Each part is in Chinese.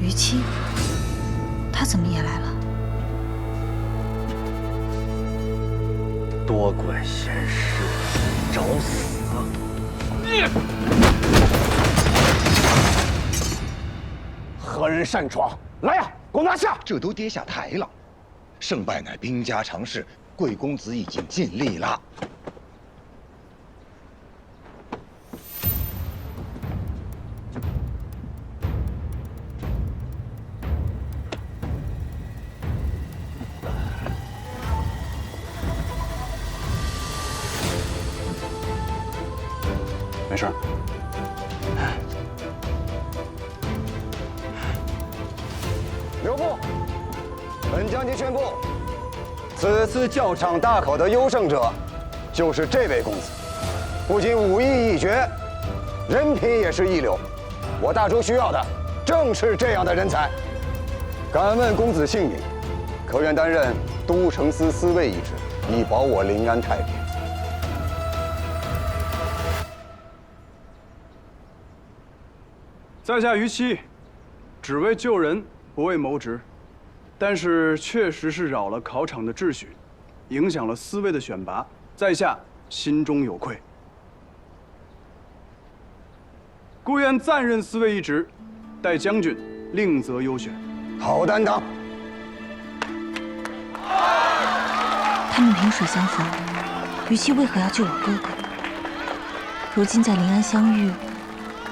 于七，他怎么也来了？多管闲事，找死！何人擅闯？来呀，给我拿下！这都跌下台了，胜败乃兵家常事，贵公子已经尽力了。没事。留步！本将军宣布，此次教场大考的优胜者，就是这位公子。不仅武艺一绝，人品也是一流。我大周需要的正是这样的人才。敢问公子姓名？可愿担任都城司司尉一职，以保我临安太平。在下于七，只为救人，不为谋职，但是确实是扰了考场的秩序，影响了司尉的选拔，在下心中有愧，故愿暂任司尉一职，待将军另择优选。好担当！他们萍水相逢，于七为何要救我哥哥？如今在临安相遇，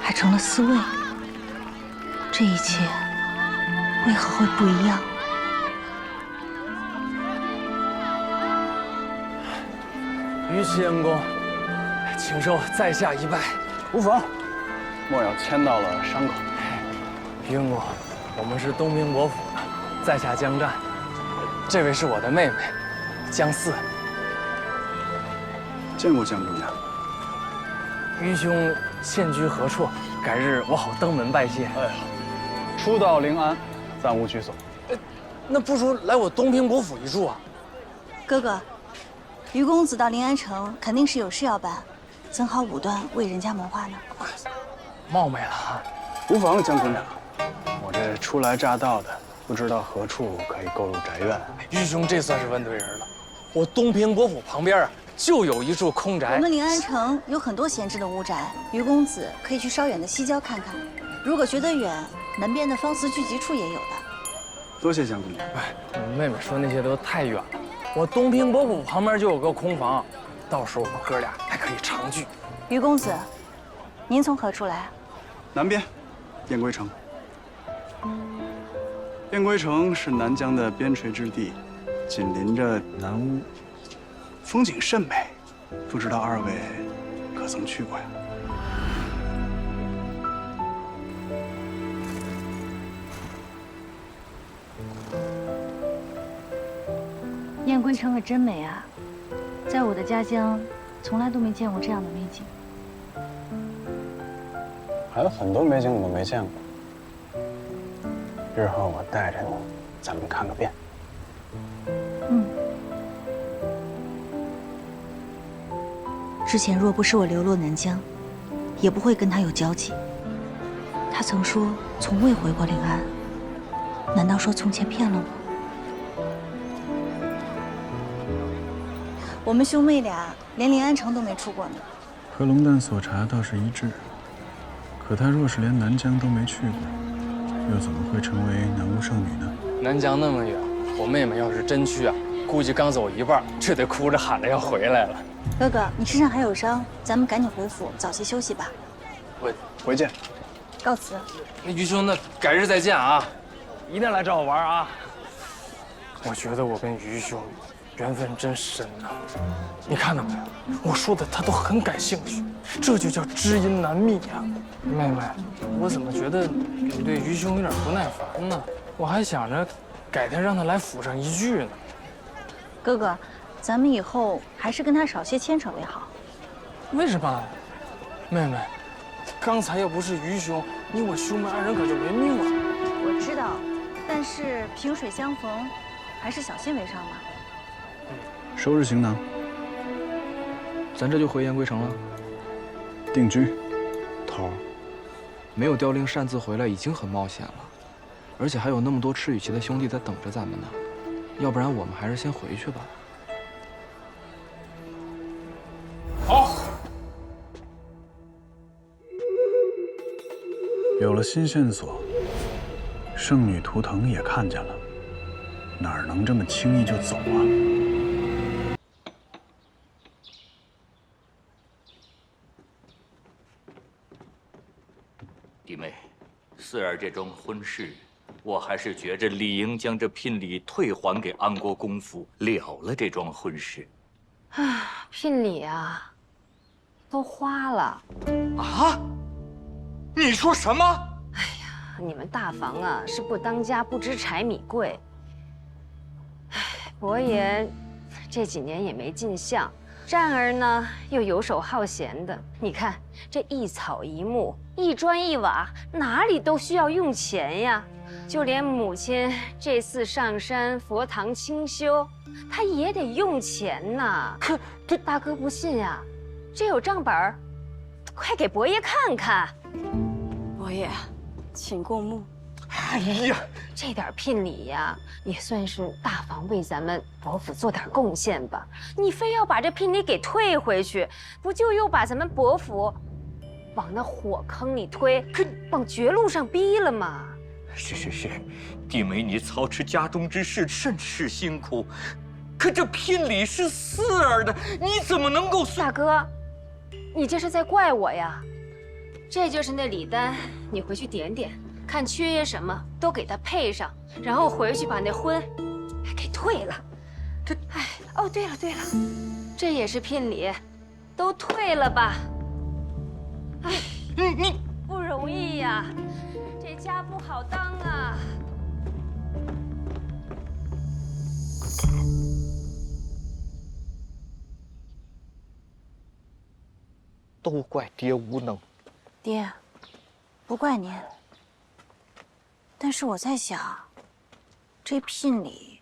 还成了司尉。这一切为何会不一样？于七恩公，请受在下一拜。无妨，莫要牵到了伤口。于恩公，我们是东平国府的，在下江战。这位是我的妹妹，江四。见过江姑娘。于兄现居何处？改日我好登门拜谢。哎呀，初到临安，暂无居所。那不如来我东平国府一住啊。哥哥，于公子到临安城肯定是有事要办，怎好武断为人家谋划呢？冒昧了啊。无妨，江姑娘。我这初来乍到的，不知道何处可以购入宅院。于兄这算是问对人了。我东平国府旁边啊，就有一处空宅。我们临安城有很多闲置的屋宅，于公子可以去稍远的西郊看看。如果觉得远，门边的方祠聚集处也有的。多谢江姑娘。哎，妹妹说那些都太远了。我东平国府旁边就有个空房，到时候我们哥俩还可以常聚。于公子，您从何处来？南边，燕归城。燕归城是南疆的边陲之地，紧邻着南乌，风景甚美。不知道二位可曾去过呀？燕归城可真美啊！在我的家乡，从来都没见过这样的美景。还有很多美景我们没见过，日后我带着你，咱们看个遍。嗯。之前若不是我流落南疆，也不会跟他有交集。他曾说从未回过临安，难道说从前骗了我？我们兄妹俩连临安城都没出过呢。和龙蛋所查倒是一致，可他若是连南疆都没去过，又怎么会成为南巫圣女呢？南疆那么远，我妹妹要是真去啊，估计刚走一半，就得哭着喊着要回来了。哥哥，你身上还有伤，咱们赶紧回府早些休息吧。回见。告辞。那于兄，那改日再见啊，一定来找我玩啊。我觉得我跟于兄缘分真深呐，你看到没有？我说的他都很感兴趣，这就叫知音难觅呀。妹妹，我怎么觉得你对于兄有点不耐烦呢？我还想着改天让他来府上一聚呢。哥哥，咱们以后还是跟他少些牵扯为好。为什么？妹妹，刚才要不是于兄，你我兄妹二人可就没命了。我知道，但是萍水相逢，还是小心为上吧。收拾行囊，咱这就回燕归城了。定居。头儿，没有凋零擅自回来已经很冒险了。而且还有那么多赤羽旗的兄弟在等着咱们呢。要不然我们还是先回去吧。好。有了新线索，圣女图腾也看见了，哪能这么轻易就走啊？弟妹，四儿这桩婚事，我还是觉着理应将这聘礼退还给安国公府，了了这桩婚事。啊，聘礼啊，都花了。啊？你说什么？哎呀，你们大房啊是不当家不知柴米贵。哎，伯爷这几年也没进相，战儿呢又游手好闲的。你看这一草一木、一砖一瓦，哪里都需要用钱呀。就连母亲这次上山佛堂清修，她也得用钱呐。可这大哥不信呀？这有账本儿，快给伯爷看看。伯爷，请过目。哎呀，这点聘礼呀，也算是大房为咱们伯府做点贡献吧。你非要把这聘礼给退回去，不就又把咱们伯府往那火坑里推，往绝路上逼了吗？是，弟妹你操持家中之事甚是辛苦，可这聘礼是四儿的，你怎么能够？大哥，你这是在怪我呀？这就是那礼单，你回去点点，看缺什么都给他配上，然后回去把那婚给退了。哦，对了，这也是聘礼，都退了吧。哎，你不容易呀，这家不好当啊。都怪爹无能。爹，不怪您。但是我在想，这聘礼，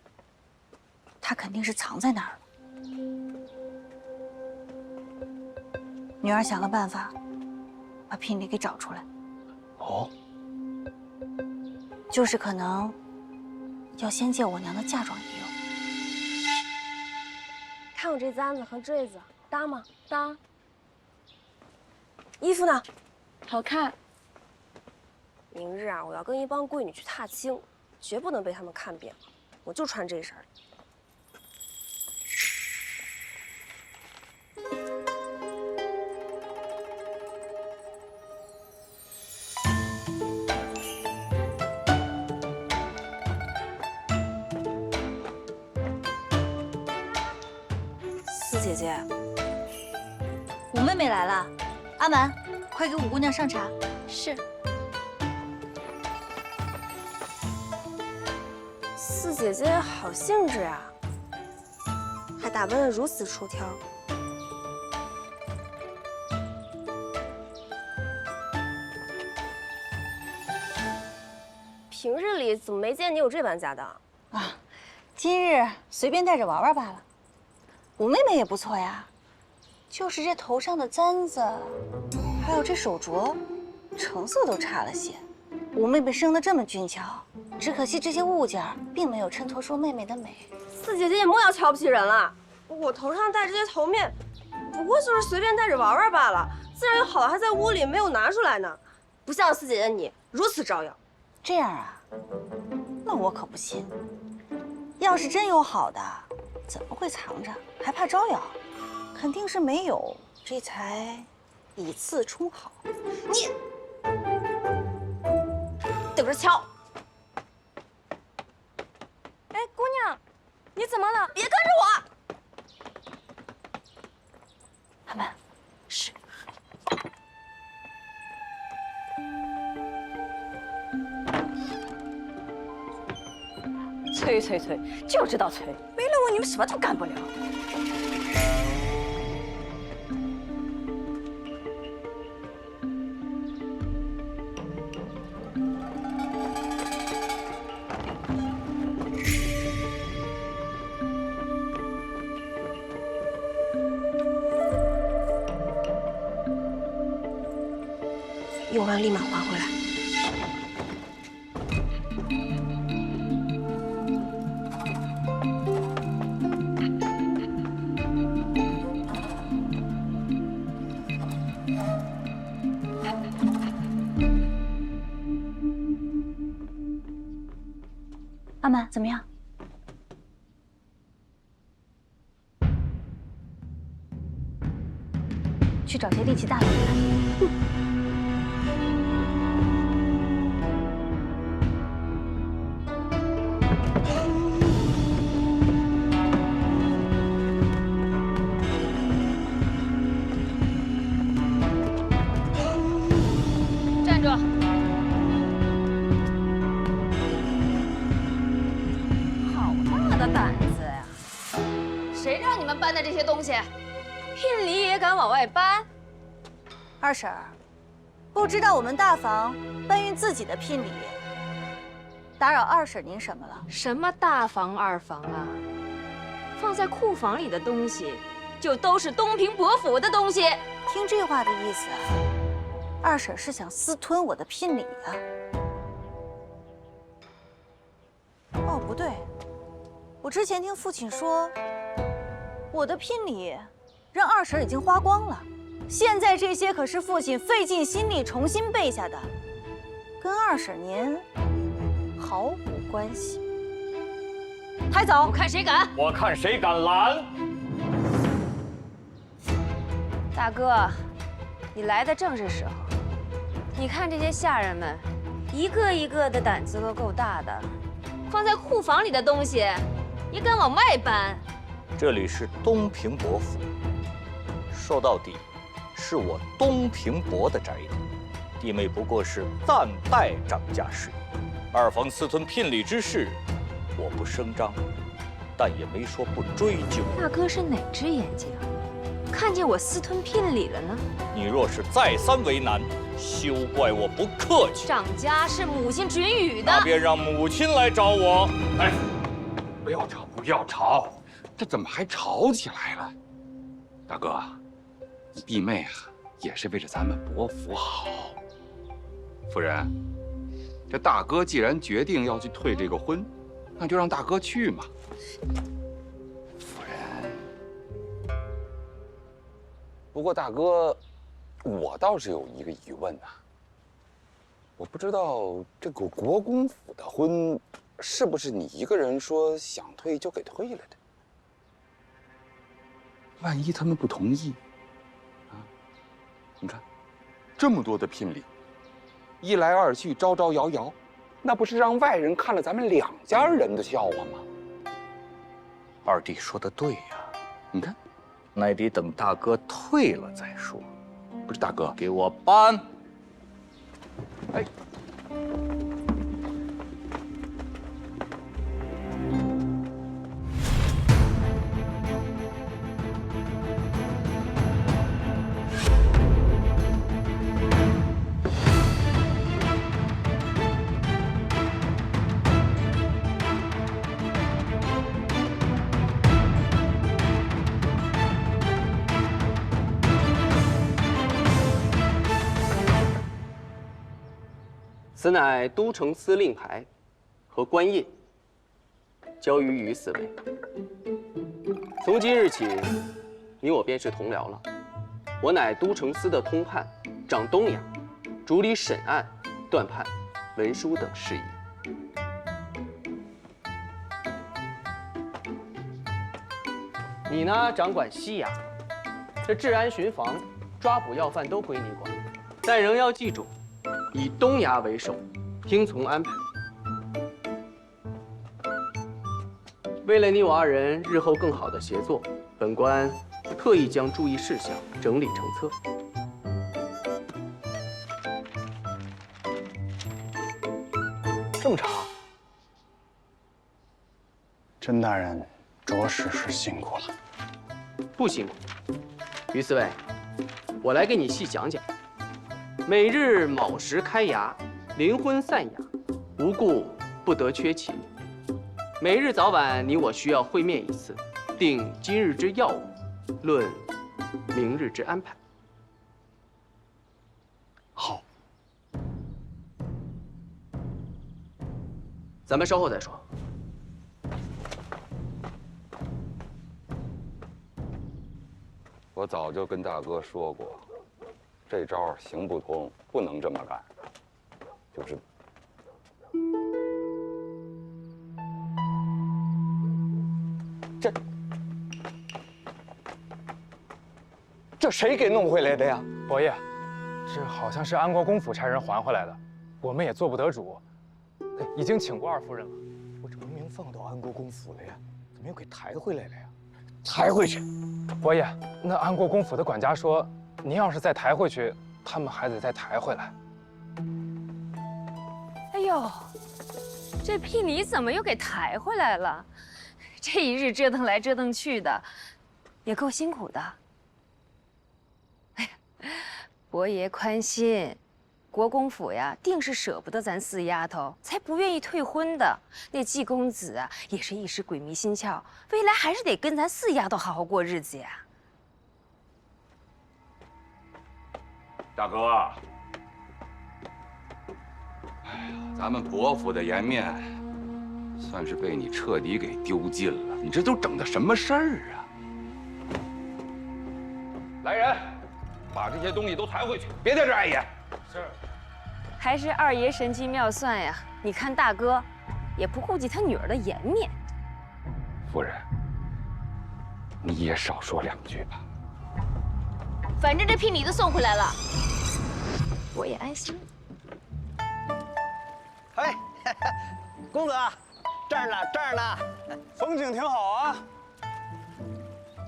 他肯定是藏在那儿了。女儿想个办法，把聘礼给找出来。哦，就是可能要先借我娘的嫁妆一用。看我这簪子和坠子搭吗？搭。衣服呢？好看。明日啊，我要跟一帮闺女去踏青，绝不能被他们看扁了。我就穿这身儿。四姐姐，五妹妹来了，阿满，快给五姑娘上茶。是。四姐姐好兴致啊，还打扮得如此出挑。平日里怎么没见你有这般家当啊？今日随便带着玩玩罢了。五妹妹也不错呀，就是这头上的簪子，还有这手镯，成色都差了些。五妹妹生得这么俊俏，只可惜这些物件并没有衬托出妹妹的美。四姐姐也莫要瞧不起人了，我头上戴这些头面，不过就是随便戴着玩玩罢了，自然有好的还在屋里没有拿出来呢，不像四姐姐你如此招摇。这样啊？那我可不信。要是真有好的，怎么会藏着，还怕招摇？肯定是没有，这才以次充好。你等着瞧！哎，姑娘，你怎么了？别跟着我！阿满，是。催，就知道催，没了我你们什么都干不了。用完立马还回来。阿满怎么样？去找些力气大一点的。站住！好大的胆子呀！谁让你们搬的这些东西？聘礼也敢往外搬？二婶儿，不知道我们大房搬运自己的聘礼，打扰二婶您什么了？什么大房二房啊？放在库房里的东西，就都是东平伯府的东西。听这话的意思啊，二婶是想私吞我的聘礼啊？哦，不对，我之前听父亲说，我的聘礼让二婶已经花光了。现在这些可是父亲费尽心力重新备下的，跟二婶您毫无关系。抬走！我看谁敢！我看谁敢拦！大哥，你来的正是时候。你看这些下人们，一个一个的胆子都够大的，放在库房里的东西也敢往外搬。这里是东平伯府，说到底，是我东平伯的宅邸，弟妹不过是暂代掌家事。二房私吞聘礼之事，我不声张，但也没说不追究。大哥是哪只眼睛看见我私吞聘礼了呢？你若是再三为难，休怪我不客气。掌家是母亲准予的，那便让母亲来找我。哎，不要吵，不要吵，这怎么还吵起来了？大哥，你弟妹啊，也是为了咱们伯府好。夫人，这大哥既然决定要去退这个婚，那就让大哥去嘛。夫人，不过大哥，我倒是有一个疑问呐。我不知道这个国公府的婚，是不是你一个人说想退就给退了的？万一他们不同意，啊？你看，这么多的聘礼，一来二去，招招摇摇，那不是让外人看了咱们两家人的笑话吗？二弟说的对呀，你看，那得等大哥退了再说。不是大哥，给我搬！哎。此乃都城司令牌和官印，交于于四位。从今日起，你我便是同僚了。我乃都城司的通判，掌东衙，主理审案、断判、文书等事宜。你呢，掌管西衙，这治安巡防、抓捕要犯都归你管，但仍要记住。以东衙为首，听从安排。为了你我二人日后更好的协作，本官特意将注意事项整理成册。这么长？甄大人着实是辛苦了。不辛苦。于四位，我来给你细讲讲。每日卯时开衙，临昏散衙，无故不得缺勤。每日早晚你我需要会面一次，定今日之要务，论明日之安排。好，咱们稍后再说。我早就跟大哥说过。这招行不通，不能这么干。就是，这谁给弄回来的呀？伯爷，这好像是安国公府差人还回来的，我们也做不得主，已经请过二夫人了。我这明明放到安国公府了呀，怎么又给抬回来了呀？抬回去。伯爷，那安国公府的管家说，您要是再抬回去，他们还得再抬回来。哎呦，这聘礼怎么又给抬回来了？这一日折腾来折腾去的，也够辛苦的。哎呀，伯爷宽心，国公府呀，定是舍不得咱四丫头，才不愿意退婚的。那季公子啊，也是一时鬼迷心窍，未来还是得跟咱四丫头好好过日子呀。大哥，哎呀，咱们伯府的颜面，算是被你彻底给丢尽了。你这都整的什么事儿啊？来人，把这些东西都抬回去，别在这儿碍眼。是。还是二爷神机妙算呀！你看大哥，也不顾及他女儿的颜面。夫人，你也少说两句吧。反正这聘礼都送回来了，我也安心。哎，公子，这儿呢，这儿呢，风景挺好啊。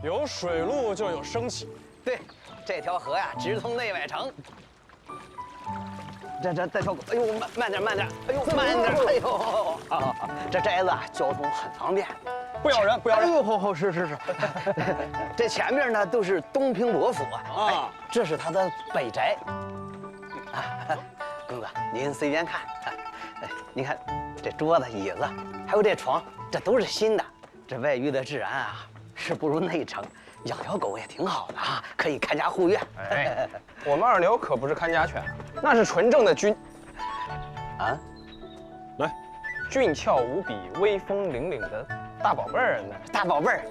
有水路就有升起。对，这条河呀，直通内外城。这条狗，哎呦，慢点，哎呦，慢点，哎呦，这宅子交通很方便。不咬人，不咬人。哎呦，好，是。这前面呢都是东平伯府啊，这是他的北宅。公子，您随便看。您看这桌子、椅子，还有这床，这都是新的。这外域的治安啊，是不如内城。养条狗也挺好的啊，可以看家护院。哎，我们二流可不是看家犬，那是纯正的军。啊，来，俊俏无比、威风凛凛的大宝贝儿呢。大宝贝儿。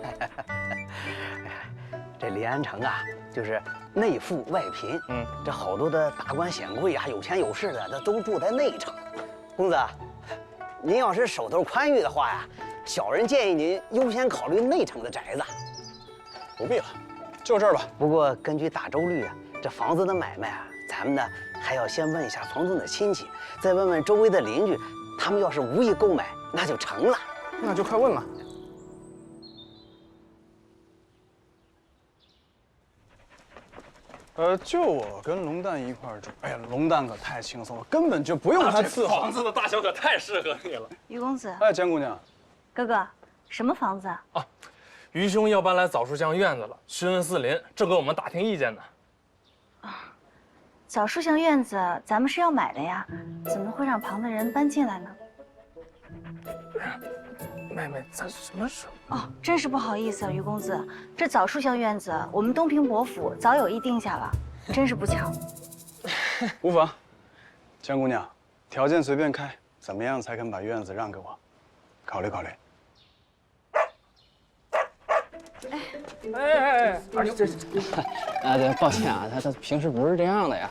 这临安城啊，就是内富外贫。这好多的达官显贵啊，有钱有势的，这都住在内城。公子，您要是手头宽裕的话呀，小人建议您优先考虑内城的宅子。不必了，就这儿吧。不过根据大周律啊，这房子的买卖啊，咱们呢还要先问一下从村的亲戚，再问问周围的邻居，他们要是无意购买，那就成了。那就快问嘛。就我跟龙蛋一块儿住。哎呀，龙蛋可太轻松了，根本就不用他伺候。房子的大小可太适合你了。于公子，哎，江姑娘，哥哥，什么房子啊？于兄要搬来枣树巷院子了，询问四邻，正跟我们打听意见呢。枣树巷院子咱们是要买的呀，怎么会让旁的人搬进来呢？妹妹，咱什么时候？哦，真是不好意思啊，于公子，这枣树巷院子我们东平伯府早有意定下了，真是不巧。无妨，江姑娘，条件随便开，怎么样才肯把院子让给我？考虑考虑。哎，这，对，抱歉啊，他平时不是这样的呀。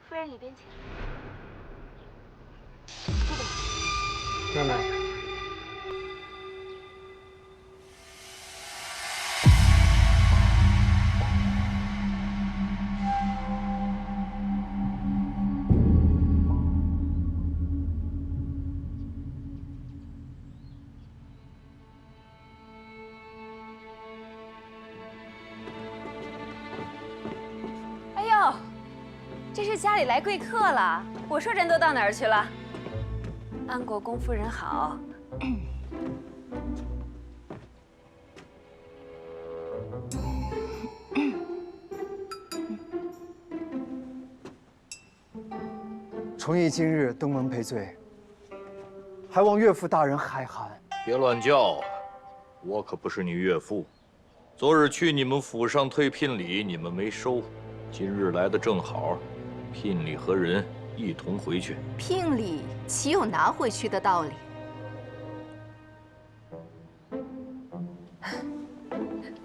夫人，里边请。妹妹。这是家里来贵客了。我说人都到哪儿去了？安国公夫人好。崇义今日登门赔罪，还望岳父大人海涵。别乱叫啊！我可不是你岳父。昨日去你们府上退聘礼，你们没收，今日来的正好，聘礼和人一同回去。聘礼岂有拿回去的道理？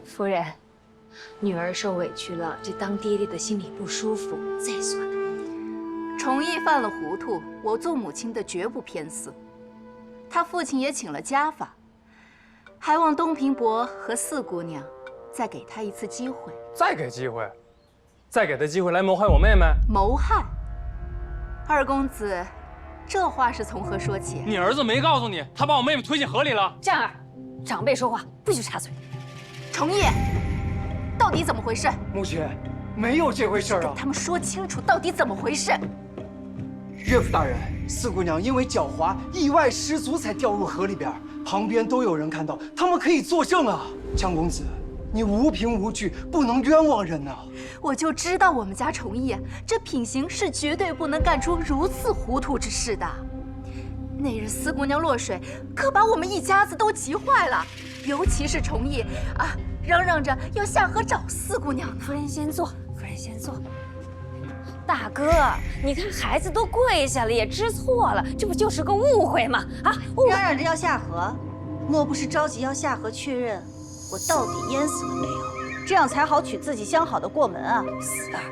夫人，女儿受委屈了，这当爹爹的心里不舒服。再说呢，崇义犯了糊涂，我做母亲的绝不偏私。他父亲也请了家法，还望东平伯和四姑娘再给他一次机会。再给机会，再给他机会来谋害我妹妹？谋害？二公子，这话是从何说起？你儿子没告诉你，他把我妹妹推进河里了？战儿，长辈说话不许插嘴。崇义，到底怎么回事？母亲，没有这回事啊！跟他们说清楚，到底怎么回事？岳父大人，四姑娘因为狡猾，意外失足才掉入河里边，旁边都有人看到，他们可以作证啊！江公子，你无凭无据，不能冤枉人呐！我就知道我们家崇义这品行是绝对不能干出如此糊涂之事的。那日四姑娘落水，可把我们一家子都急坏了，尤其是崇义啊，嚷嚷着要下河找四姑娘。夫人先坐，夫人先坐。大哥，你看孩子都跪下了，也知错了，这不就是个误会吗？啊，嚷嚷着要下河，莫不是着急要下河确认我到底淹死了没有，这样才好娶自己相好的过门啊？四儿，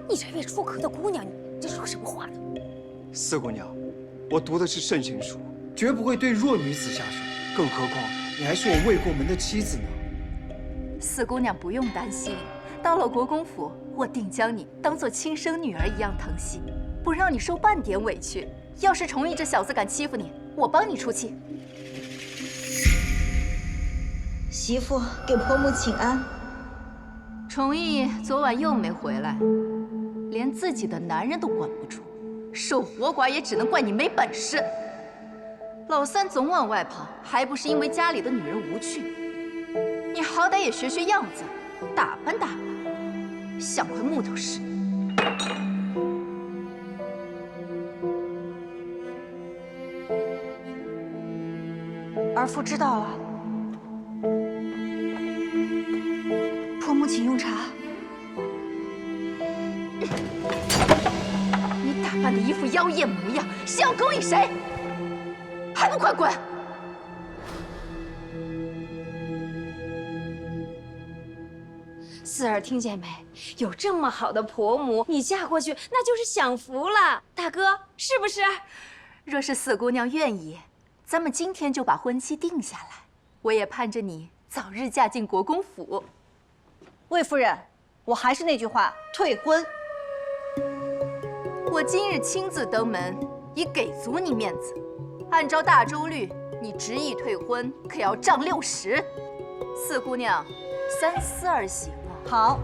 你这未出阁的姑娘，你这说什么话呢？四姑娘，我读的是圣贤书，绝不会对弱女子下手，更何况你还是我未过门的妻子呢。四姑娘不用担心，到了国公府，我定将你当做亲生女儿一样疼惜，不让你受半点委屈。要是崇义这小子敢欺负你，我帮你出气。媳妇给婆母请安。崇义昨晚又没回来，连自己的男人都管不住，守活寡也只能怪你没本事。老三总往外跑，还不是因为家里的女人无趣？你好歹也学学样子，打扮打扮，像块木头似的。儿妇知道了。婆母请用茶。你打扮的一副妖艳模样，是要勾引谁？还不快滚！四儿听见没？有这么好的婆母，你嫁过去那就是享福了。大哥，是不是？若是四姑娘愿意，咱们今天就把婚期定下来。我也盼着你早日嫁进国公府。魏夫人，我还是那句话，退婚。我今日亲自登门，以给足你面子。按照大周律，你执意退婚，可要杖60。四姑娘，3思而行啊。好，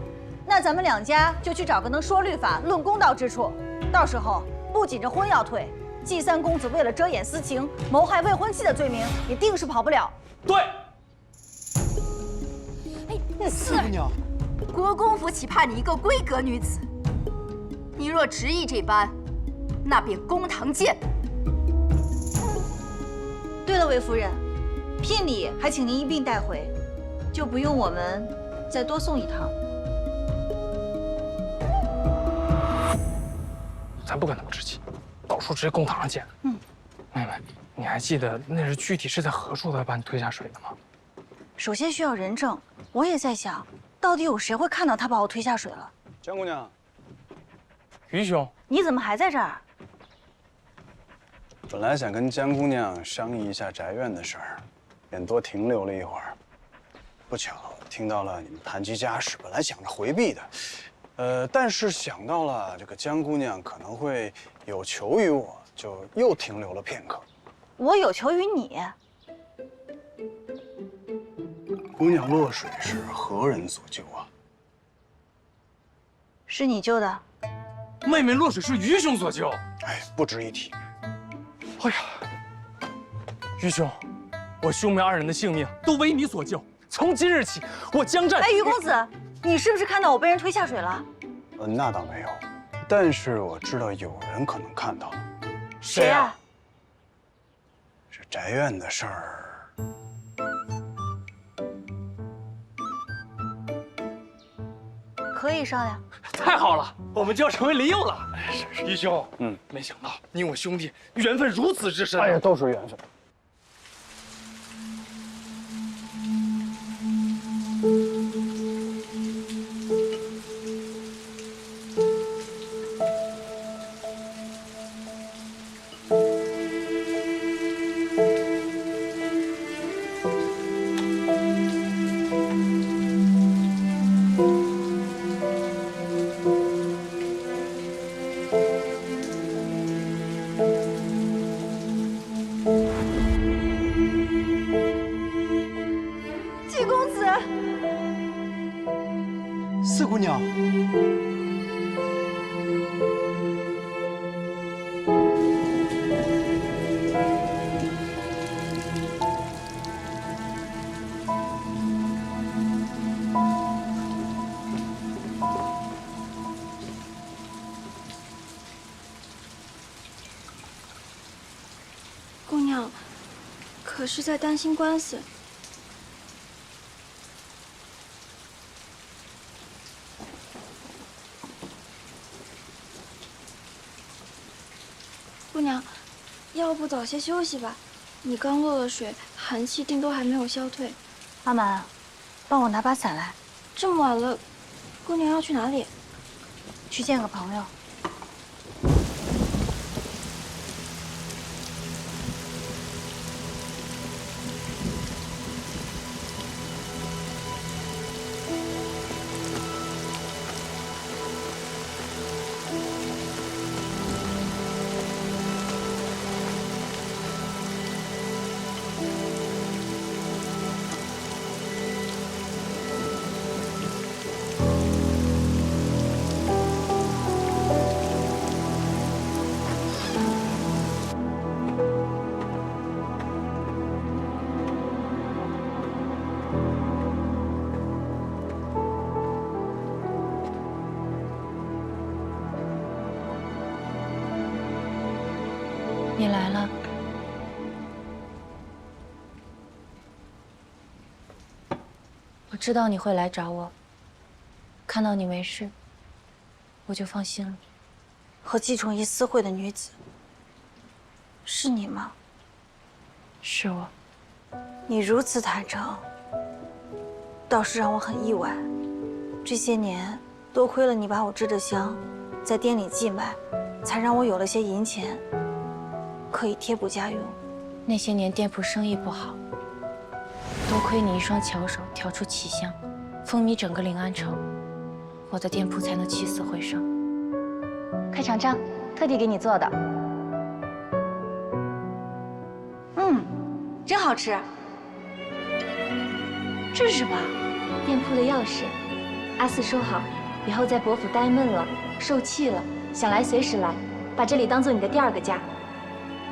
那咱们两家就去找个能说律法、论公道之处。到时候不仅这婚要退，季三公子为了遮掩私情，谋害未婚妻的罪名也定是跑不了。对。哎，四姑娘，国公府岂怕你一个闺阁女子？你若执意这般，那便公堂见。对了，魏夫人，聘礼还请您一并带回，就不用我们再多送一趟。咱不跟他们置气，到时候直接公堂上见。妹妹，你还记得那是具体是在何处他把你推下水的吗？首先需要人证，我也在想，到底有谁会看到他把我推下水了？江姑娘，于兄，你怎么还在这儿？本来想跟江姑娘商议一下宅院的事儿，便多停留了一会儿。不巧听到了你们谈及家事，本来想着回避的，但是想到了这个江姑娘可能会有求于我，就又停留了片刻。我有求于你。姑娘落水是何人所救啊？是你救的。妹妹落水是于兄所救。哎，不值一提。哎呀，于兄，我兄妹2人的性命都为你所救。从今日起，我将战。哎，于公子，你是不是看到我被人推下水了？那倒没有，但是我知道有人可能看到了。谁啊？这宅院的事儿。 可以商量。太好了，我们就要成为邻友了。于兄，嗯，没想到你我兄弟缘分如此之深。哎呀，都是缘分。季公子，四姑娘，姑娘，可是在担心官司。 姑娘，要不早些休息吧？你刚落了水，寒气定都还没有消退。阿满，帮我拿把伞来。这么晚了，姑娘要去哪里？去见个朋友。你来了。我知道你会来找我，看到你没事，我就放心了。和季崇义私会的女子，是你吗？是我。你如此坦诚，倒是让我很意外。这些年，多亏了你把我支的香在店里寄卖，才让我有了些银钱。 可以贴补家用。那些年店铺生意不好，多亏你一双巧手调出奇香，风靡整个临安城，我的店铺才能起死回生。快尝尝，特地给你做的。真好吃。这是吧？店铺的钥匙，阿四收好，以后在伯府待闷了，受气了，想来随时来，把这里当做你的第2个家。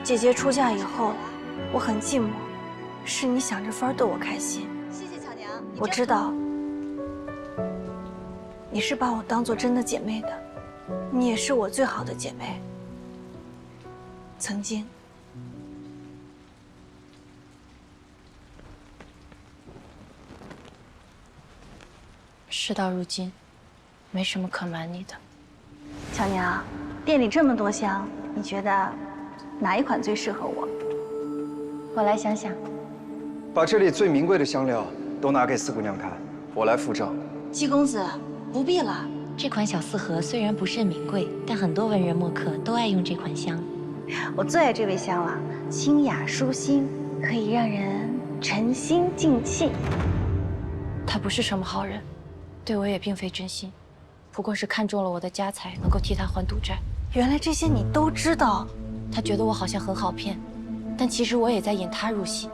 姐姐出嫁以后，我很寂寞，是你想着法逗我开心。谢谢巧娘，我知道，你是把我当做真的姐妹的，你也是我最好的姐妹。曾经，事到如今，没什么可瞒你的。巧娘，店里这么多香，你觉得？ 哪一款最适合我？我来想想。把这里最名贵的香料都拿给四姑娘看，我来付账。季公子，不必了。这款小四合虽然不甚名贵，但很多文人墨客都爱用这款香。我最爱这味香了，清雅舒心，可以让人沉心静气。他不是什么好人，对我也并非真心，不过是看中了我的家财，能够替他还赌债。原来这些你都知道。 他觉得我好像很好骗，但其实我也在引他入戏。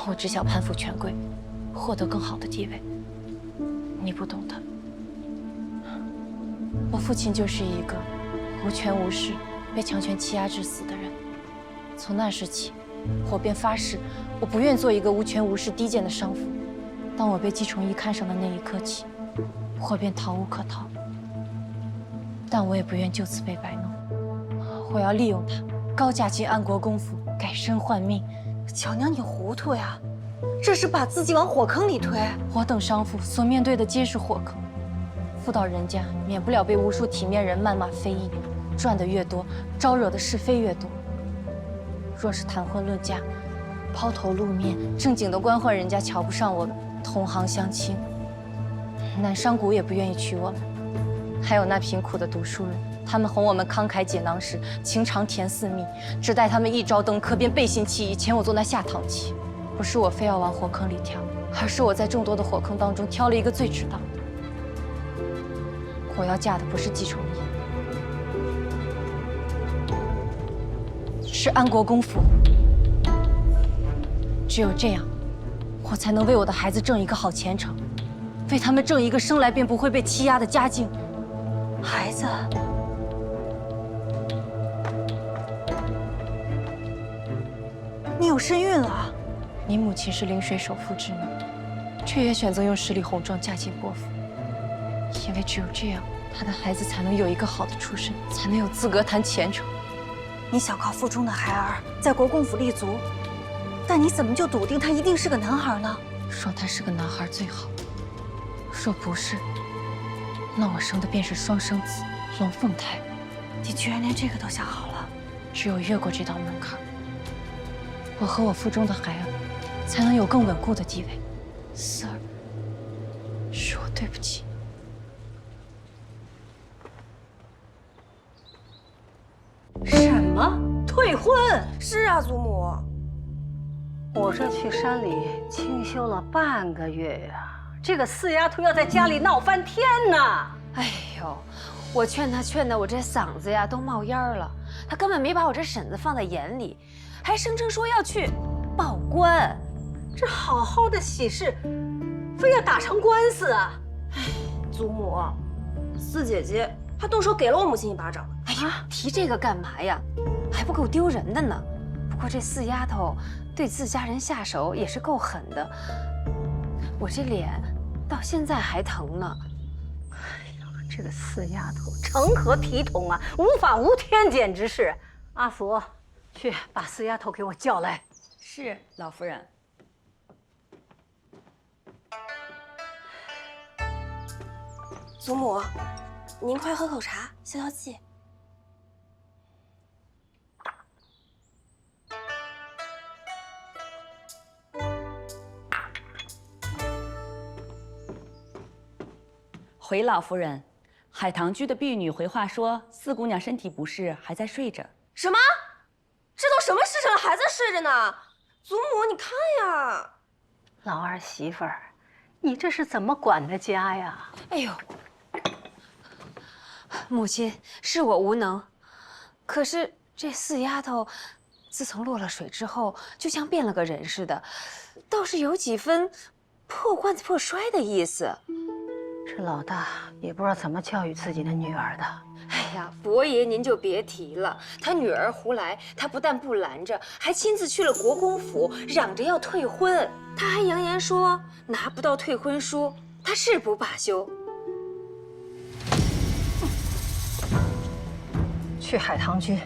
我只想攀附权贵，获得更好的地位。你不懂的。我父亲就是一个无权无势、被强权欺压致死的人。从那时起，我便发誓，我不愿做一个无权无势、低贱的商妇。当我被姬崇义看上的那一刻起，我便逃无可逃。但我也不愿就此被摆弄，我要利用他，高价进安国公府，改身换命。巧娘，你糊涂呀！这是把自己往火坑里推。我等商妇所面对的皆是火坑。妇道人家免不了被无数体面人谩骂非议，赚得越多，招惹的是非越多。若是谈婚论嫁，抛头露面，正经的官宦人家瞧不上我们，同行相亲，南商贾也不愿意娶我们。还有那贫苦的读书人，他们哄我们慷慨解囊时，情长甜似蜜，只待他们一朝登科，便背信弃义，遣我做那下堂妻。不是我非要往火坑里跳，而是我在众多的火坑当中挑了一个最值当的。我要嫁的不是姬崇义，是安国公府。只有这样，我才能为我的孩子挣一个好前程，为他们挣一个生来便不会被欺压的家境。孩子，你有身孕了。你母亲是临水首富之女，却也选择用十里红妆嫁进伯府，因为只有这样，她的孩子才能有一个好的出身，才能有资格谈前程。你想靠腹中的孩儿在国公府立足，但你怎么就笃定他一定是个男孩呢？说他是个男孩最好，若不是，那我生的便是双生子，龙凤胎。你居然连这个都想好了？只有越过这道门槛，我和我腹中的孩儿才能有更稳固的地位。四儿，是我对不起。什么退婚？是啊，祖母。我这去山里清修了半个月呀，这个四丫头要在家里闹翻天呢。哎呦，我劝她，我这嗓子呀都冒烟了。她根本没把我这婶子放在眼里，还声称说要去报官。这好好的喜事，非要打成官司啊！祖母，四姐姐她动手给了我母亲一巴掌。哎呀，提这个干嘛呀？还不够丢人的呢。不过这四丫头对自家人下手也是够狠的，我这脸到现在还疼呢。哎呀，这个四丫头成何体统啊！无法无天，简直是！阿福，去把四丫头给我叫来。是，老夫人。祖母，您快喝口茶消消气。回老夫人，海棠居的婢女回话说，四姑娘身体不适，还在睡着。什么？这都什么时辰了，还在睡着呢？祖母，你看呀！老儿媳妇儿，你这是怎么管的家呀？哎呦，母亲，是我无能。可是这四丫头，自从落了水之后，就像变了个人似的，倒是有几分破罐子破摔的意思。这老大也不知道怎么教育自己的女儿的。哎呀，伯爷您就别提了，他女儿胡来，他不但不拦着，还亲自去了国公府，嚷着要退婚。他还扬言说拿不到退婚书，他誓不罢休。去海棠居，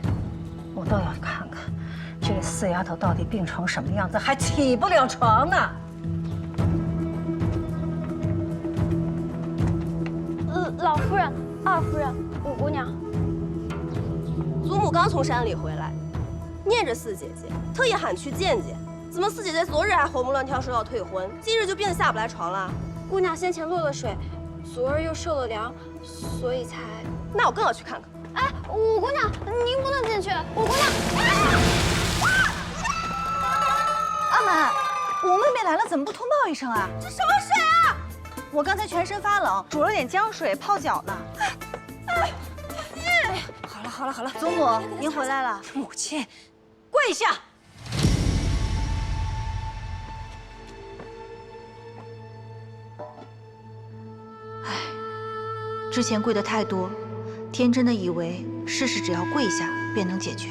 我倒要看看这四丫头到底病成什么样子，还起不了床呢。老夫人、二夫人、五姑娘，祖母刚从山里回来，念着四姐姐，特意喊去见见。怎么四姐姐昨日还活蹦乱跳说要退婚，今日就病得下不来床了？姑娘先前落了水，昨儿又受了凉，所以才……那我更要去看看。哎，五姑娘，您不能进去。五姑娘，阿满，我妹妹来了，怎么不通报一声啊？这什么水啊！我刚才全身发冷，煮了点姜水泡脚呢。好了，祖母，您回来了。母亲，跪下！之前跪的太多，天真的以为事只要跪下便能解决。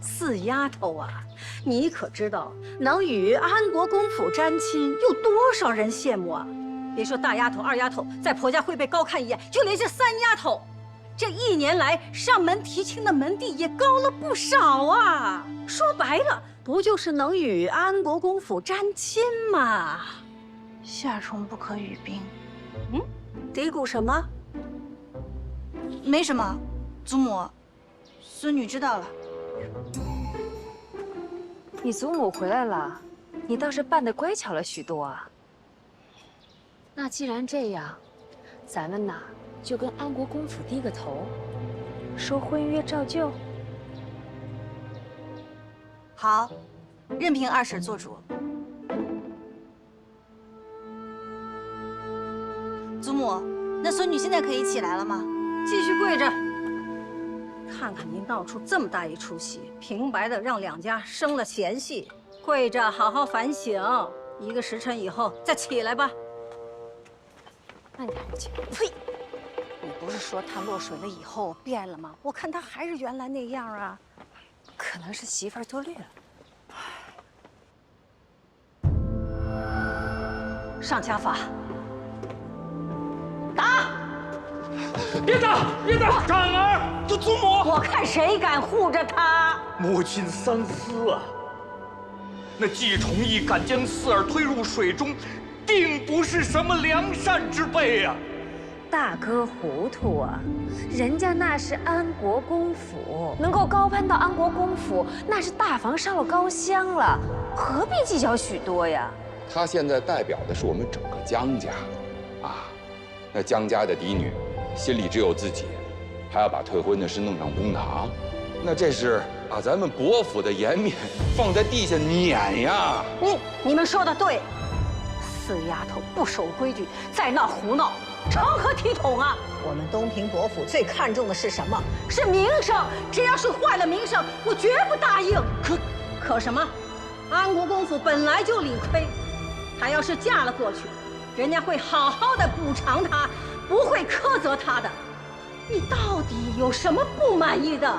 四丫头啊，你可知道能与安国公府沾亲，有多少人羡慕啊？别说大丫头、二丫头在婆家会被高看一眼，就连这三丫头，这1年来上门提亲的门第也高了不少啊。说白了，不就是能与安国公府沾亲吗？夏虫不可语冰。嘀咕什么？没什么，祖母，孙女知道了。你祖母回来了，你倒是办得乖巧了许多啊。那既然这样，咱们呐就跟安国公府低个头，说婚约照旧。好，任凭二婶做主。祖母，那孙女现在可以起来了吗？继续跪着。看看您闹出这么大一出息，平白的让2家生了嫌隙，跪着好好反省，1个时辰以后再起来吧。慢点，姐。呸！你不是说他落水了以后变了吗？我看他还是原来那样啊。可能是媳妇儿多虑了。上家法。打！别打！别打！长儿，这祖母，我看谁敢护着他！母亲三思啊！那季崇义敢将四儿推入水中，定不是什么良善之辈呀！大哥糊涂啊！人家那是安国公府，能够高攀到安国公府，那是大房上了高香了，何必计较许多呀？他现在代表的是我们整个江家，啊，那江家的嫡女，心里只有自己，还要把退婚的事弄上公堂，那这是把咱们伯府的颜面放在地下碾呀！你们说的对，四丫头不守规矩，在那胡闹，成何体统啊！我们东平伯府最看重的是什么？是名声。只要是坏了名声，我绝不答应。可什么？安国公府本来就理亏，她要是嫁了过去，人家会好好的补偿她，不会苛责她的。你到底有什么不满意的？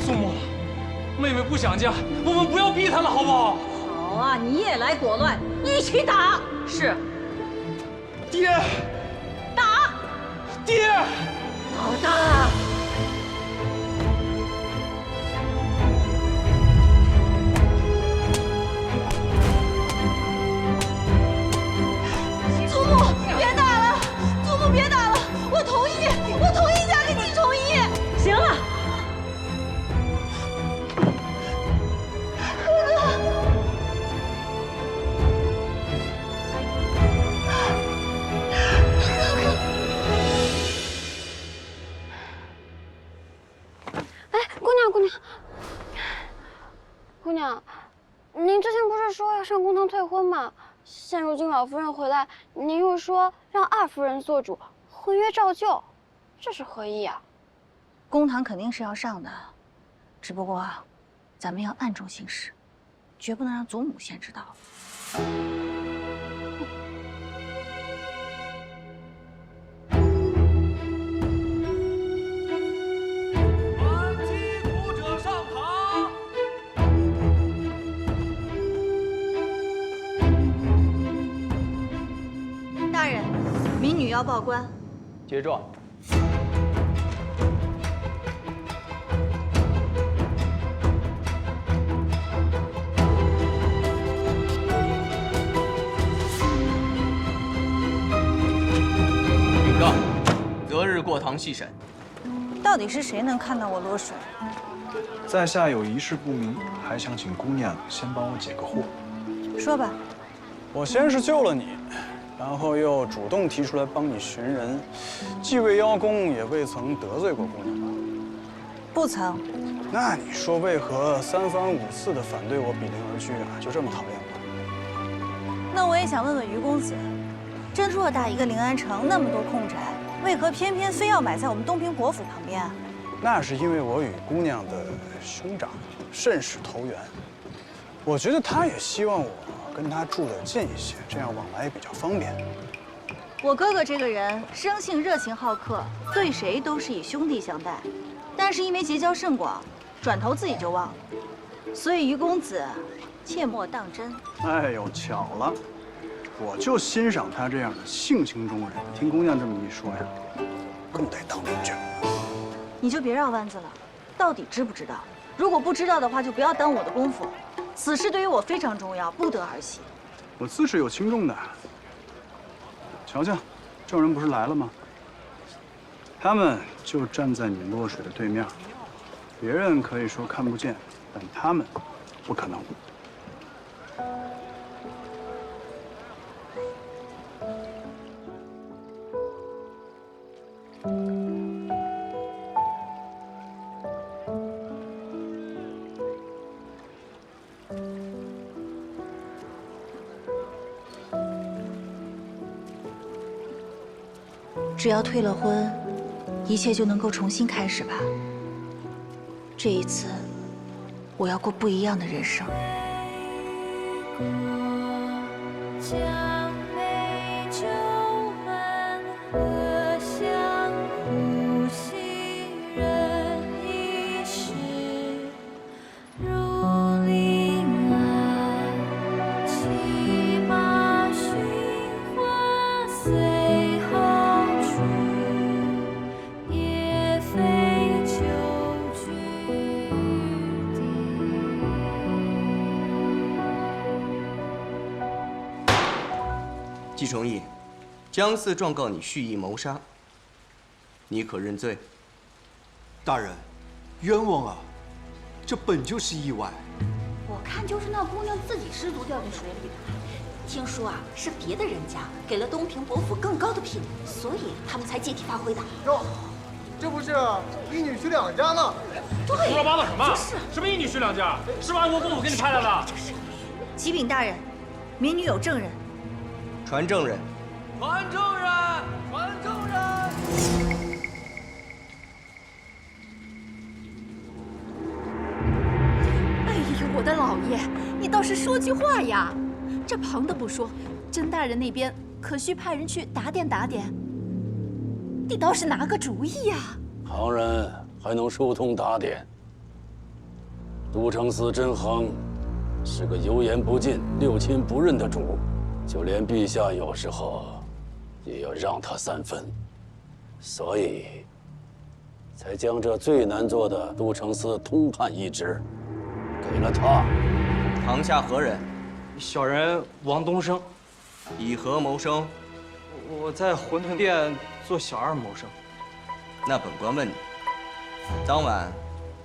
祖母，妹妹不想嫁，我们不要逼她了，好不好？好啊，你也来裹乱，一起打。是。爹，打！爹，老大。祖母，别打了！祖母，别打了！我同意嫁给季崇义。行了。姑娘，您之前不是说要上公堂退婚吗？现如今老夫人回来，您又说让二夫人做主，婚约照旧，这是何意啊？公堂肯定是要上的，只不过咱们要暗中行事，绝不能让祖母先知道。大人，民女要报官。接状。禀告，择日过堂细审。到底是谁能看到我落水？在下有一事不明，还想请姑娘先帮我解个惑。说吧。我先是救了你，然后又主动提出来帮你寻人，既未邀功，也未曾得罪过姑娘吧？不曾。那你说为何3番5次的反对我比邻而居啊？就这么讨厌我？那我也想问问于公子，这偌大一个临安城，那么多空宅，为何偏偏非要买在我们东平伯府旁边啊？那是因为我与姑娘的兄长甚是投缘，我觉得他也希望我跟他住得近一些，这样往来也比较方便。我哥哥这个人生性热情好客，对谁都是以兄弟相待，但是因为结交甚广，转头自己就忘了。所以于公子，切莫当真。哎呦，巧了，我就欣赏他这样的性情中人。听姑娘这么一说呀，更得当邻居。你就别绕弯子了，到底知不知道？如果不知道的话，就不要耽误我的功夫。此事对于我非常重要，不得儿戏。我自是有轻重的。瞧瞧，证人不是来了吗？他们就站在你落水的对面，别人可以说看不见，但他们不可能。只要退了婚，一切就能够重新开始吧。这一次，我要过不一样的人生。将美酒满荷香，呼吸人已逝。如林岸，骑马寻花随好处，也非久居地。季崇义，江四状告你蓄意谋杀，你可认罪？大人，冤枉啊！这本就是意外。我看就是那姑娘自己失足掉进水里的。听说啊，是别的人家给了东平伯府更高的聘礼，所以他们才借题发挥的。哟，这不是一女婿两家吗？对，胡说八道什么？就是什么一女婿两家？是安国公主给你派来的？启禀大人，民女有证人。传证人。传证人，传证人。哎呦，我的老爷，你倒是说句话呀！这旁的不说，甄大人那边可需派人去打点打点。你倒是拿个主意呀！旁人还能疏通打点。都城司甄衡是个油盐不进、六亲不认的主，就连陛下有时候也要让他3分，所以才将这最难做的都城司通判一职给了他。堂下何人？小人王东升。以何谋生？我在馄饨店做小二谋生。那本官问你，当晚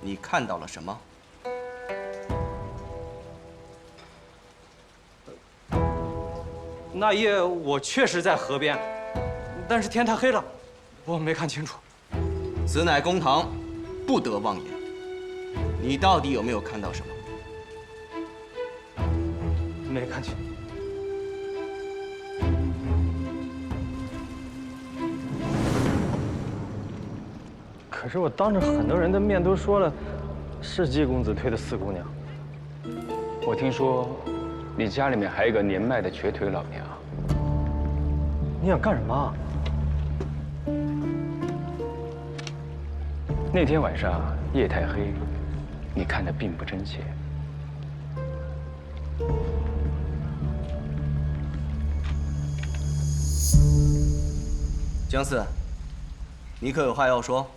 你看到了什么？那夜我确实在河边，但是天太黑了，我没看清楚。此乃公堂，不得妄言。你到底有没有看到什么？没看清。可是我当着很多人的面都说了，是季公子推的四姑娘。我听说，你家里面还有一个年迈的瘸腿老娘。你想干什么？那天晚上夜太黑，你看得并不真切。江四，你可有话要说？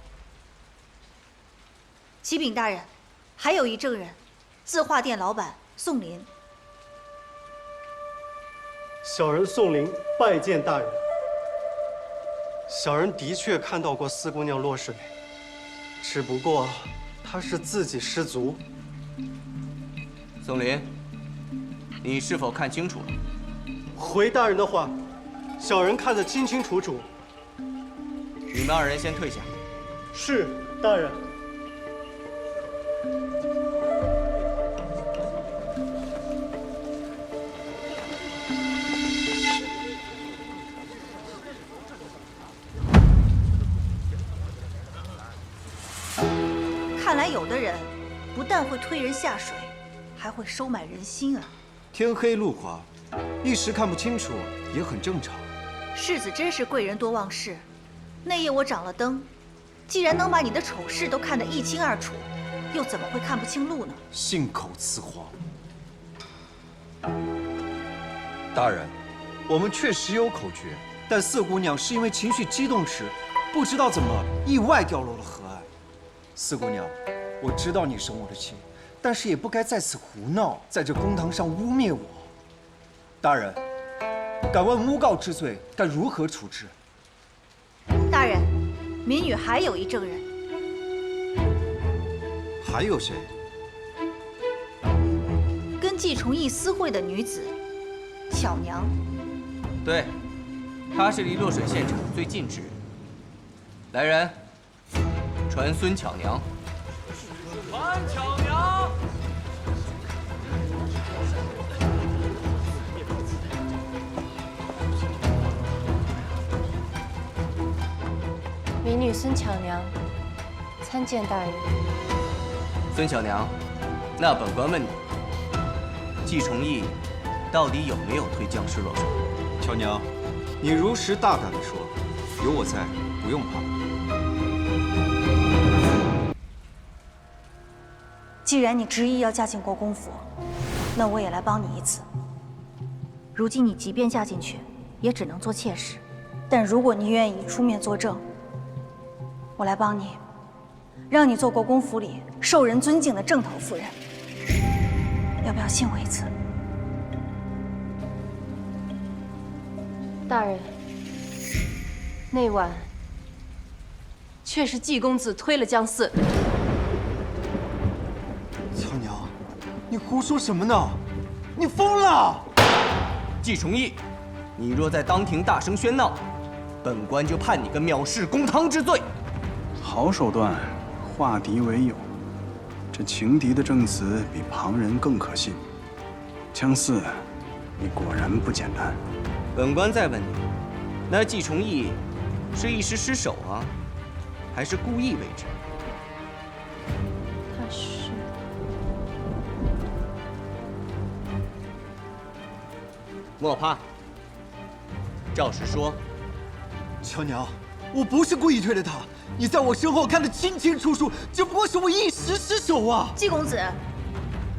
启禀大人，还有一证人，字画店老板宋林。小人宋林拜见大人。小人的确看到过四姑娘落水，只不过她是自己失足。宋林，你是否看清楚了？回大人的话，小人看得清清楚楚。你们2人先退下。是，大人。看来有的人不但会推人下水，还会收买人心啊！天黑路滑，一时看不清楚也很正常。世子真是贵人多忘事。那夜我掌了灯，既然能把你的丑事都看得一清二楚，又怎么会看不清路呢？信口雌黄。大人，我们确实有口诀，但四姑娘是因为情绪激动时，不知道怎么意外掉落了河岸。四姑娘，我知道你生我的气，但是也不该在此胡闹，在这公堂上污蔑我。大人，敢问诬告之罪该如何处置？大人，民女还有一证人。还有谁？跟季重义私会的女子，巧娘。对，她是离洛水现场最近之人。来人，传孙巧娘。传巧娘。民女孙巧娘，参见大人。孙巧娘，那本官问你，季重义到底有没有推将士落水？巧娘，你如实大胆地说，有我在，不用怕。既然你执意要嫁进国公府，那我也来帮你一次。如今你即便嫁进去，也只能做妾室，但如果你愿意出面作证，我来帮你，让你做国公府里受人尊敬的正头夫人。要不要信我一次？大人，那晚却是季公子推了江四。巧娘，你胡说什么呢？你疯了！季重义，你若在当庭大声喧闹，本官就判你个藐视公堂之罪。好手段，化敌为友。这情敌的证词比旁人更可信。江四，你果然不简单。本官再问你，那季重义是一时失手啊，还是故意为之？他是。莫怕，照实说。巧娘，我不是故意推了他，你在我身后看得清清楚楚，只不过是我一时失手啊！季公子，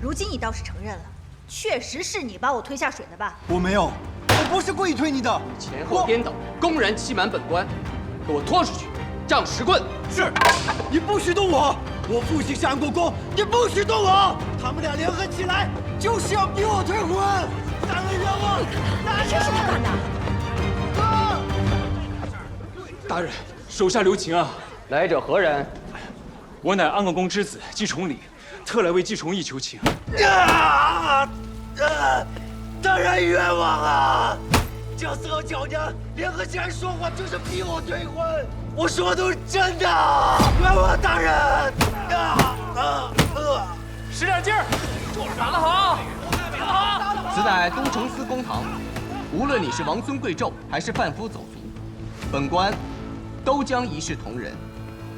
如今你倒是承认了，确实是你把我推下水的吧？我没有，我不是故意推你的。前后颠倒，公然欺瞒本官，给我拖出去，杖10棍。是，你不许动我！我父亲是安国公，你不许动我！他们俩联合起来，就是要逼我退婚！大人冤枉！大人！这是他干的！大人，手下留情啊！来者何人？我乃安国公之子季重礼，特来为季重义求情。大人冤枉啊！江四和巧娘联合起来说谎，就是逼我退婚。我说的都是真的，冤枉大人！使点劲儿，打得好，打得好！此乃东城司公堂，无论你是王孙贵胄还是贩夫走卒，本官都将一视同仁，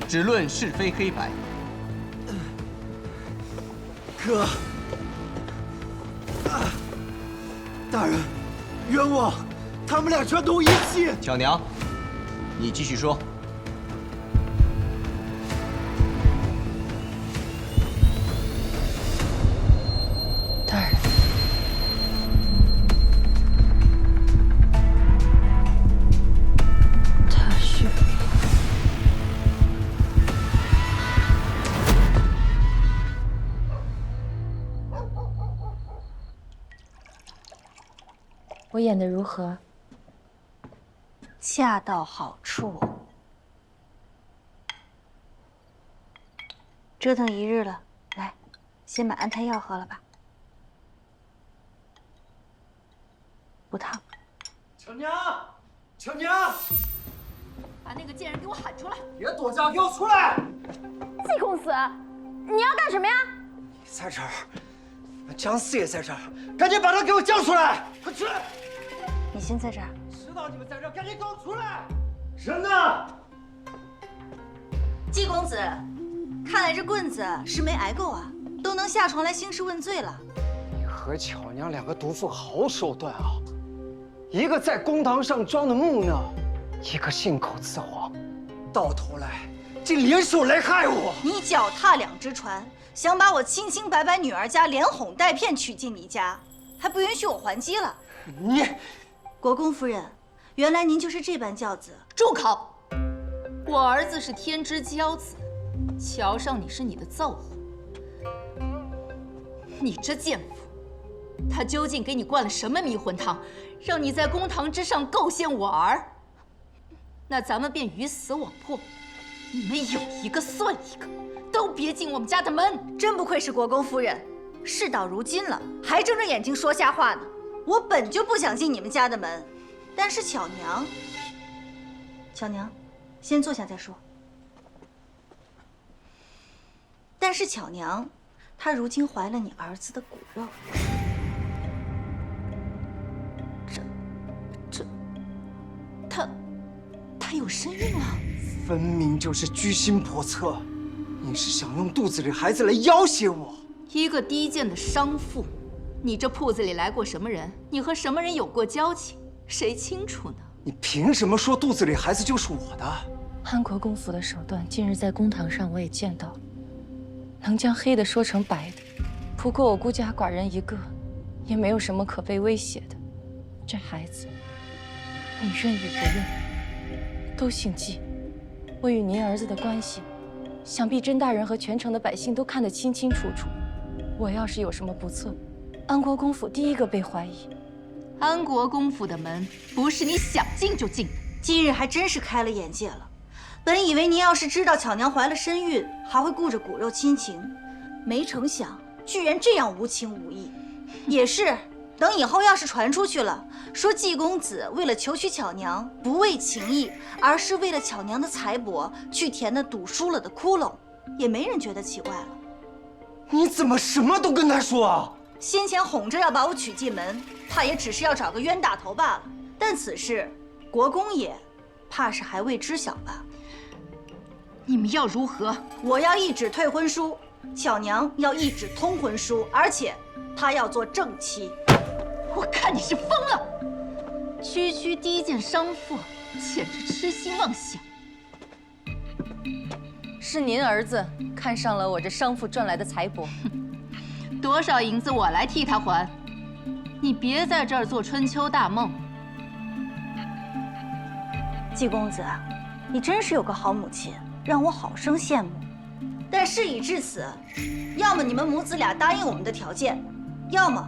只论是非黑白。哥，大人，冤枉！他们俩串通一气。巧娘，你继续说。大人，他是。我演的如何？恰到好处。折腾一日了，来，先把安胎药喝了吧。不烫。巧娘，巧娘，把那个贱人给我喊出来！别躲着，给我出来！季公子，你要干什么呀？在这儿，江四也在这儿，赶紧把他给我叫出来！快去！你先在这儿。知道你们在这儿，赶紧给我出来！人呢？季公子，看来这棍子是没挨够啊，都能下床来兴师问罪了。你和巧娘两个毒妇好手段啊！一个在公堂上装的木讷，一个信口雌黄，到头来竟联手来害我。你脚踏两只船，想把我清清白白女儿家连哄带骗娶进你家，还不允许我还击了。你，国公夫人，原来您就是这般教子。住口！我儿子是天之骄子，瞧上你是你的奏护。你这贱妇，他究竟给你灌了什么迷魂汤，让你在公堂之上构陷我儿？那咱们便鱼死网破，你们有一个算一个，都别进我们家的门。真不愧是国公夫人，事到如今了，还睁着眼睛说瞎话呢。我本就不想进你们家的门，但是巧娘，先坐下再说。但是巧娘，她如今怀了你儿子的骨肉，她有身孕了。分明就是居心叵测，你是想用肚子里孩子来要挟我？一个低贱的商妇，你这铺子里来过什么人？你和什么人有过交情？谁清楚呢？你凭什么说肚子里孩子就是我的？安国公府的手段，近日在公堂上我也见到了，能将黑的说成白的。不过我孤家寡人一个，也没有什么可被威胁的。这孩子，你认与不认，都姓季。我与您儿子的关系，想必甄大人和全城的百姓都看得清清楚楚。我要是有什么不测，安国公府第一个被怀疑。安国公府的门不是你想进就进的。今日还真是开了眼界了。本以为您要是知道巧娘怀了身孕，还会顾着骨肉亲情，没成想居然这样无情无义。也是，等以后要是传出去了，说季公子为了求娶巧娘，不为情义，而是为了巧娘的财帛去填那赌输了的窟窿，也没人觉得奇怪了。你怎么什么都跟他说啊？先前哄着要把我娶进门，怕也只是要找个冤大头罢了。但此事，国公爷怕是还未知晓吧？你们要如何？我要一纸退婚书，巧娘要一纸通婚书，而且她要做正妻。我看你是疯了！区区低贱商妇，简直痴心妄想。是您儿子看上了我这商妇赚来的财帛，多少银子我来替他还。你别在这儿做春秋大梦。季公子，你真是有个好母亲，让我好生羡慕。但事已至此，要么你们母子俩答应我们的条件，要么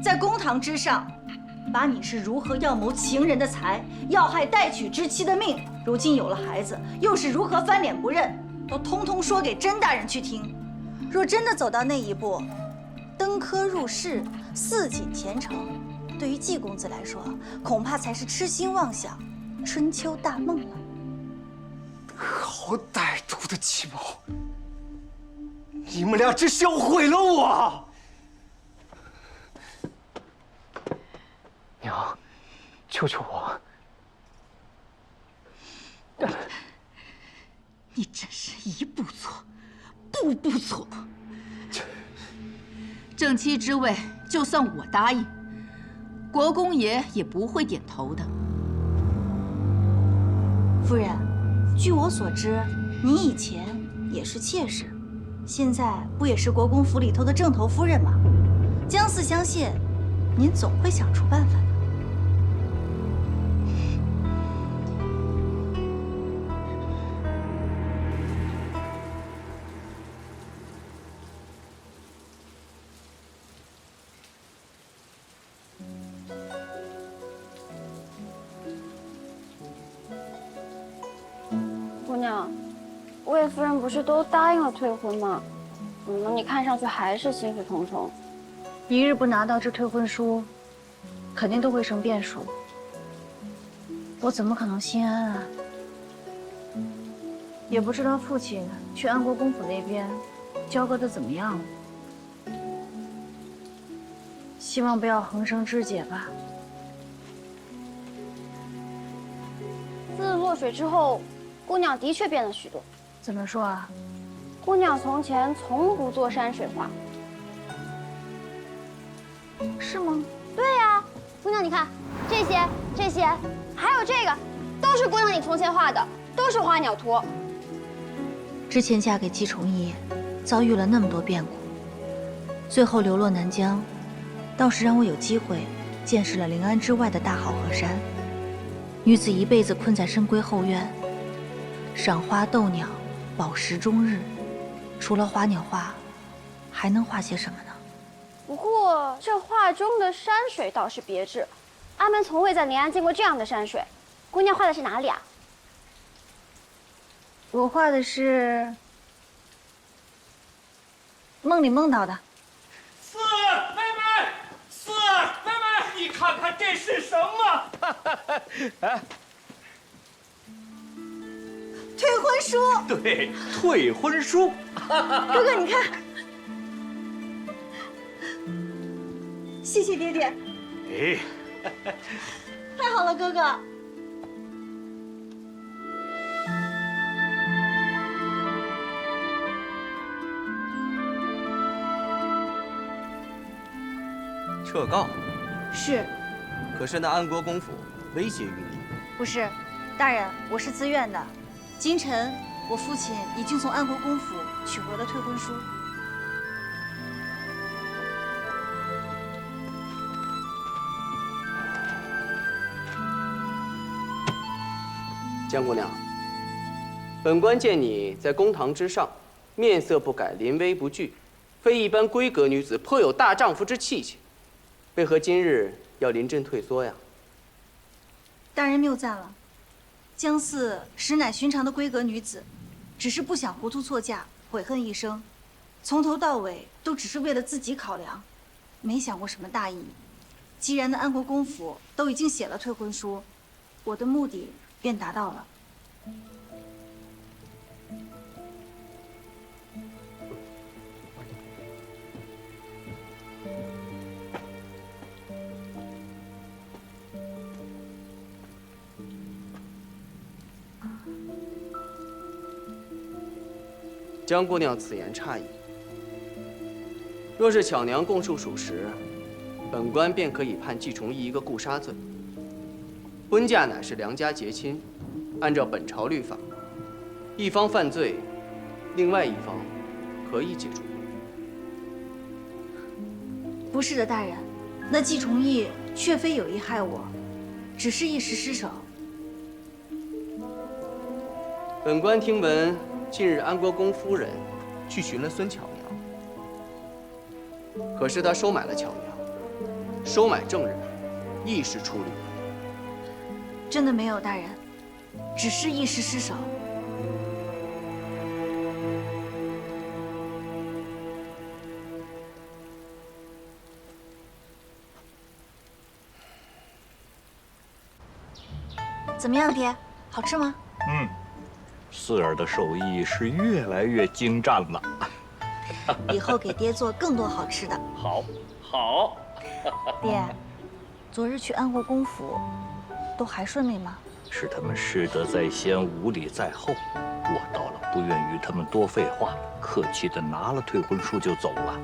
在公堂之上，把你是如何要谋情人的财，要害待娶之妻的命，如今有了孩子，又是如何翻脸不认，都通通说给甄大人去听。若真的走到那一步，登科入仕，四锦前程，对于季公子来说，恐怕才是痴心妄想，春秋大梦了。好歹毒的计谋！你们俩只销毁了我！娘，救救我！你真是一步错，步步错。正妻之位，就算我答应，国公爷也不会点头的。夫人，据我所知，您以前也是妾室，现在不也是国公府里头的正头夫人吗？相似相谢，您总会想出办法的。姑娘，魏夫人不是都答应了退婚吗？怎么你看上去还是心事重重？一日不拿到这退婚书，肯定都会生变数。我怎么可能心安啊？也不知道父亲去安国公府那边交割的怎么样了。希望不要横生枝节吧。自落水之后，姑娘的确变了许多。怎么说啊？姑娘从前从不做山水画。是吗？对呀，姑娘你看，这些，还有这个，都是姑娘你从前画的，都是花鸟图。之前嫁给季崇义，遭遇了那么多变故，最后流落南疆，倒是让我有机会见识了临安之外的大好河山。女子一辈子困在深闺后院，赏花斗鸟，饱食终日，除了花鸟画，还能画些什么呢？不过这画中的山水倒是别致，阿门从未在临安见过这样的山水。姑娘画的是哪里啊？我画的是梦里梦到的。四妹妹，四妹妹，你看看这是什么？哎，退婚书。对，退婚书。哥哥，你看，谢谢爹爹。哎，太好了，哥哥。撤告？是。可是那安国公府威胁于你。不是，大人，我是自愿的。今晨，我父亲已经从安国公府取回了退婚书。江姑娘，本官见你在公堂之上，面色不改，临危不惧，非一般闺阁女子，颇有大丈夫之气节。为何今日要临阵退缩呀？大人谬赞了，江四实乃寻常的闺阁女子，只是不想糊涂错嫁，悔恨一生，从头到尾都只是为了自己考量，没想过什么大义。既然那安国公府都已经写了退婚书，我的目的便达到了。江姑娘此言差矣。若是巧娘供述属实，本官便可以判季崇义一个故杀罪。婚嫁乃是良家结亲，按照本朝律法，一方犯罪，另外一方可以解除。不是的，大人，那季崇义确非有意害我，只是一时失手。本官听闻，近日安国公夫人去寻了孙巧娘，可是她收买了巧娘，收买证人，一时出律。真的没有，大人，只是一时失手。怎么样，爹？好吃吗？四儿的手艺是越来越精湛了。以后给爹做更多好吃的。好，好。爹，昨日去安国公府，都还顺利吗？是他们失德在先，无礼在后。我到了，不愿与他们多废话，客气的拿了退婚书就走了。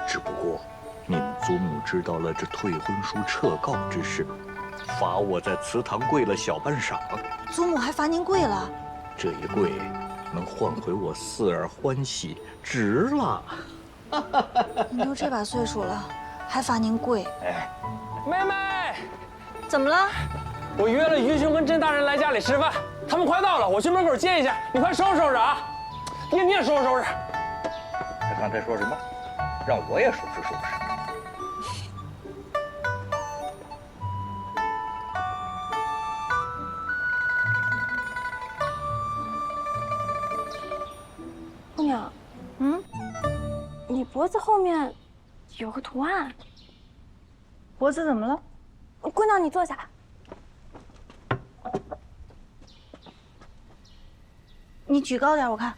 只不过，你们祖母知道了这退婚书撤告之事，罚我在祠堂跪了小半晌。祖母还罚您跪了？这一跪，能换回我四儿欢喜，值了。您都这把岁数了，还罚您跪？哎，妹妹，怎么了？我约了于兄跟甄大人来家里吃饭，他们快到了，我去门口接一下，你快收拾收拾啊！爹，你也收拾收拾。他刚才说什么？让我也收拾收拾。姑娘，你脖子后面有个图案。脖子怎么了？姑娘，你坐下。你举高点，我看。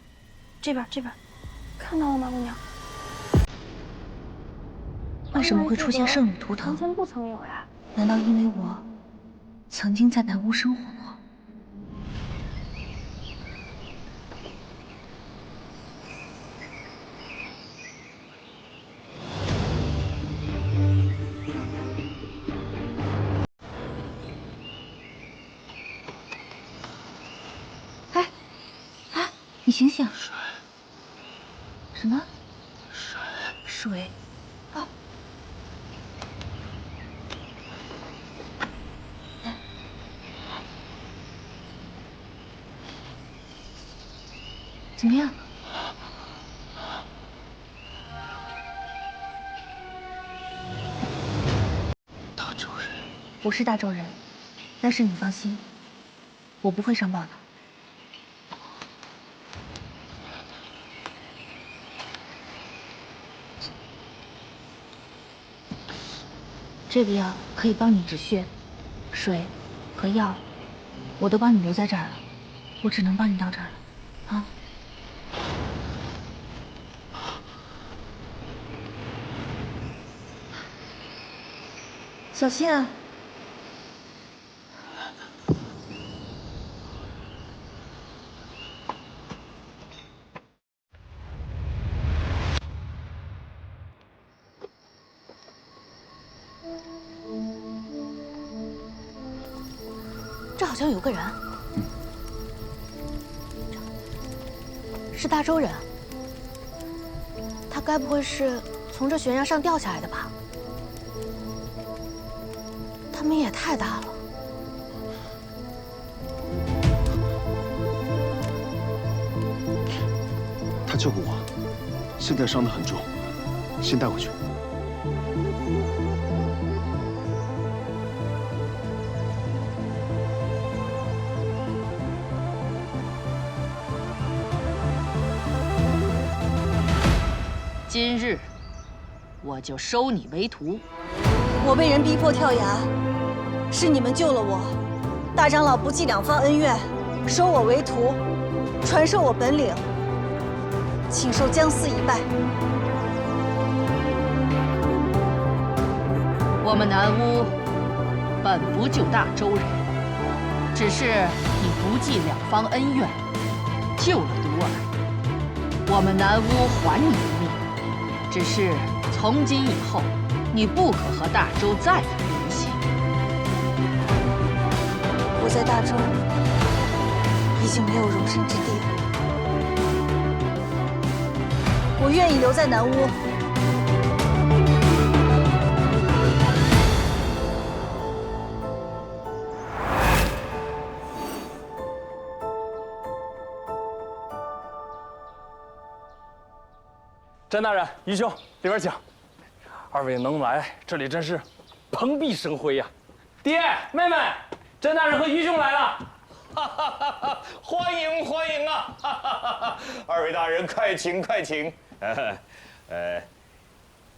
这边，这边。看到了吗，姑娘？为什么会出现圣女图腾？从前不曾有呀。难道因为我曾经在南屋生活过？醒醒！什么？水。啊！怎么样？大周人。我是大周人，但是你放心，我不会上报的。这个药可以帮你止血，水和药我都帮你留在这儿了，我只能帮你到这儿了，啊。小心啊！这好像有个人，是大周人。他该不会是从这悬崖上掉下来的吧？他们也太大了。他救过我，现在伤得很重，先带回去。今日我就收你为徒。我被人逼迫跳崖，是你们救了我。大长老不计两方恩怨，收我为徒，传授我本领，请受姜丝一拜。我们南巫本不救大周人，只是你不计两方恩怨，救了独儿。我们南巫还你一命，只是从今以后，你不可和大周再有联系。我在大周已经没有容身之地了，我愿意留在南巫。詹大人、于兄，里边请。二位能来，这里真是蓬荜生辉呀！爹、妹妹，詹大人和于兄来了。欢迎欢迎啊！二位大人快请快请。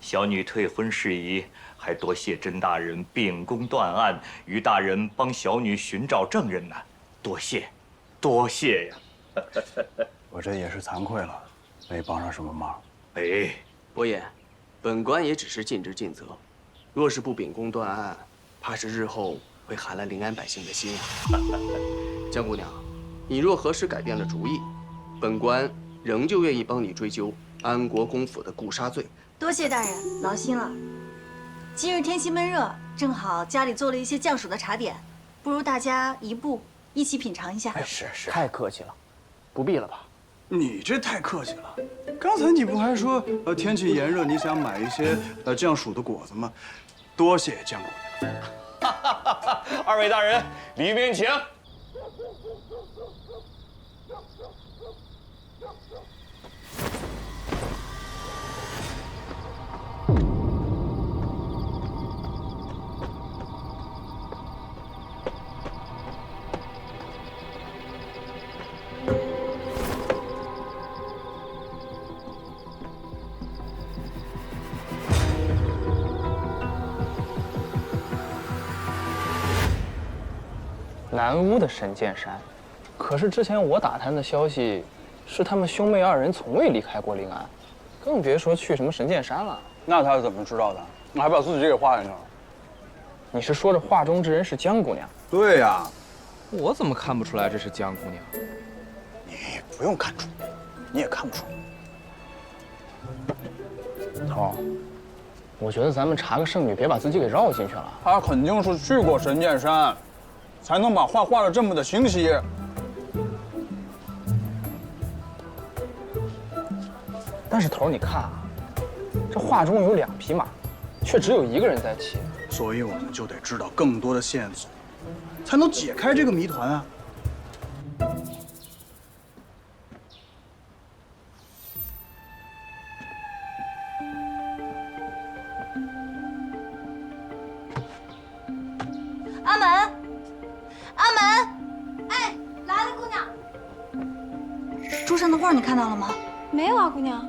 小女退婚事宜，还多谢甄大人秉公断案，于大人帮小女寻找证人呢，多谢，多谢呀！我这也是惭愧了，没帮上什么忙。哎，伯爷，本官也只是尽职尽责，若是不秉公断案，怕是日后会寒了临安百姓的心啊。江姑娘，你若何时改变了主意，本官仍旧愿意帮你追究安国公府的故杀罪。多谢大人，劳心了。今日天气闷热，正好家里做了一些降暑的茶点，不如大家一起品尝一下。是，太客气了，不必了吧？你这太客气了。刚才你不还说，天气炎热，你想买一些降暑的果子吗？多谢江姑娘。二位大人，里面请。南巫的神剑山，可是之前我打探的消息，是他们兄妹二人从未离开过临安，更别说去什么神剑山了。那他是怎么知道的？还把自己给画进去了？你是说这画中之人是江姑娘？对呀。我怎么看不出来这是江姑娘？你不用看出，你也看不出。头，我觉得咱们查个圣女，别把自己给绕进去了。他肯定是去过神剑山，才能把画画的这么的清晰。但是头儿，你看啊，这画中有2匹马，却只有1个人在骑。所以我们就得知道更多的线索，才能解开这个谜团啊！阿门，阿门，哎，来了，姑娘。桌上的画你看到了吗？没有啊，姑娘。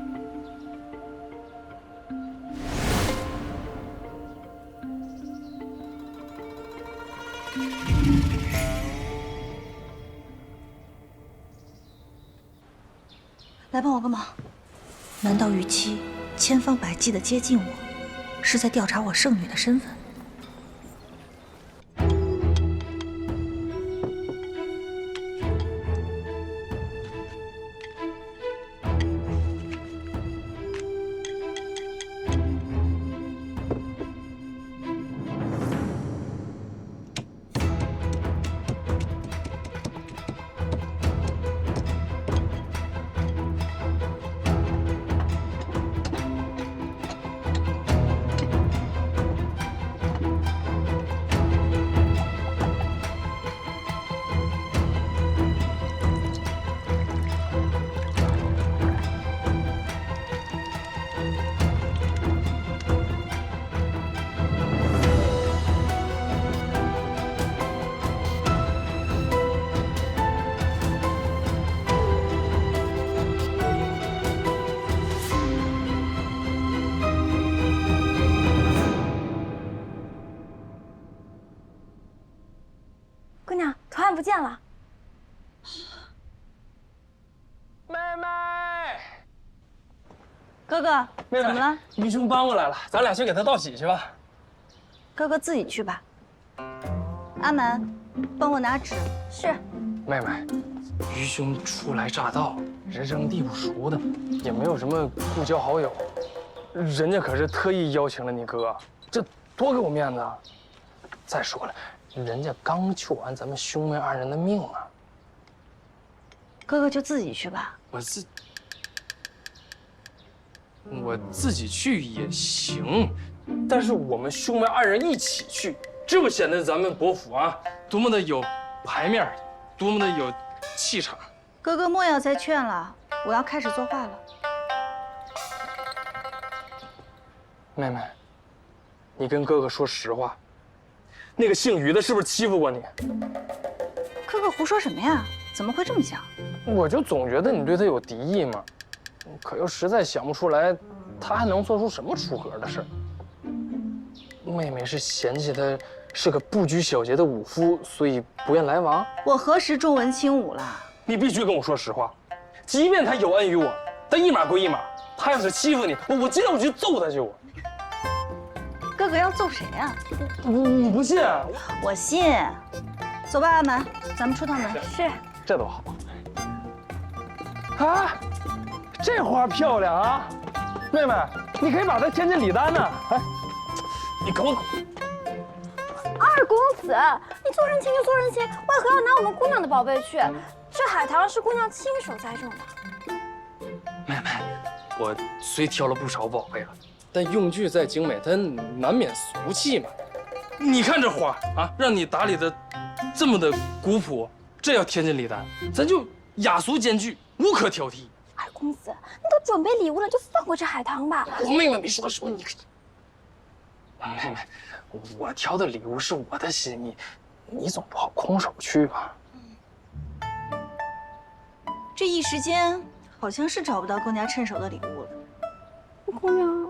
来帮我个忙，难道与其千方百计地接近我，是在调查我圣女的身份？姑娘，图案不见了。妹妹，哥哥，妹妹怎么了？于兄搬过来了，咱俩去给他道喜去吧。哥哥自己去吧。阿满，帮我拿纸。是。妹妹，于兄初来乍到，人生地不熟的，也没有什么故交好友，人家可是特意邀请了你哥，这多给我面子啊！再说了，人家刚救完咱们兄妹2人的命啊。哥哥就自己去吧。我自己去也行，但是我们兄妹2人一起去，这不显得咱们伯府啊多么的有牌面，多么的有气场。哥哥莫要再劝了，我要开始作画了。妹妹，你跟哥哥说实话，那个姓于的是不是欺负过你？哥哥胡说什么呀？怎么会这么想？我就总觉得你对他有敌意嘛，可又实在想不出来，他还能做出什么出格的事儿。妹妹是嫌弃他是个不拘小节的武夫，所以不愿来往。我何时重文轻武了？你必须跟我说实话，即便他有恩于我，但一码归一码。他要是欺负你，我今天我去揍他去！我。哥哥要揍谁呀？你不信啊？我信。走吧，阿满，咱们出趟门。是。这多好啊！这花漂亮啊！妹妹，你可以把它添进礼单呢。哎，你给我。二公子，你做人情就做人情，为何要拿我们姑娘的宝贝去？这海棠是姑娘亲手栽种的。妹妹，我虽挑了不少宝贝了，但用具再精美，它难免俗气嘛。你看这花啊，让你打理的这么的古朴，这要添进礼单，咱就雅俗兼具，无可挑剔。二公子，你都准备礼物了，就放过这海棠吧。我妹妹没说什么，你。妹妹，我挑的礼物是我的心意，你总不好空手去吧？这一时间好像是找不到更加趁手的礼物了。姑娘，